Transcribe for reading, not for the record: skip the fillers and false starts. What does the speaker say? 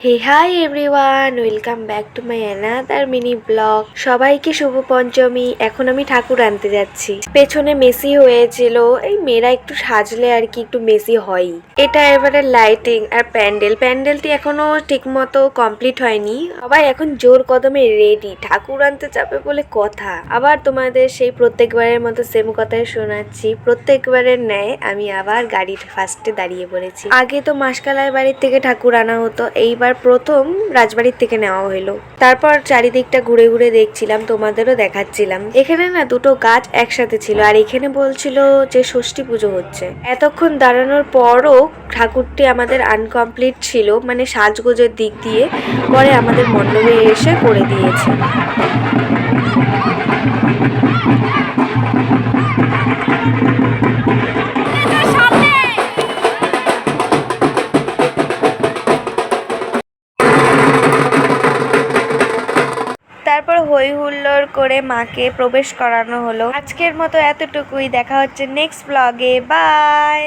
Hey hi everyone, welcome back to my another mini blog. সবাইকে শুভ পঞ্চমী। এখন আমি ঠাকুর আনতে যাচ্ছি। পেছনে মেসি হয়েছিল, এই মেয়েরা একটু সাজলে আর কি একটু মেসি হয়ই। এটা এবারে লাইটিং আর প্যান্ডেলটি এখনো ঠিক মতো কমপ্লিট হয়নি। সবাই এখন জোর কদমে রেডি, ঠাকুর আনতে যাবে বলে কথা। আবার তোমাদের সেই প্রত্যেকবারের মতো সেম কথাই শোনাচ্ছি। প্রত্যেকবারের ন্যায় আমি আবার গাড়ির ফার্স্টে দাঁড়িয়ে পড়েছি। আগে তো মাসকালার বাড়ির থেকে ঠাকুর আনা হতো, এইবার প্রথম রাজবাড়ির থেকে নেওয়া হলো। তারপর চারিদিকটা ঘুরে ঘুরে দেখছিলাম, তোমাদেরও দেখাচ্ছিলাম। এখানে না দুটো গাছ একসাথে ছিল, আর এখানে বলছিল যে ষষ্ঠী পুজো হচ্ছে। এতক্ষণ দাঁড়ানোর পরও ঠাকুরটি আমাদের আনকমপ্লিট ছিল, মানে সাজগোজের দিক দিয়ে। পরে আমাদের মণ্ডপে এসে করে দিয়েছে। তারপর হই হুল্লোড় করে মাকে প্রবেশ করানো হলো। আজকের মতো এতটুকুই, দেখা হচ্ছে নেক্সট ব্লগে। বাই।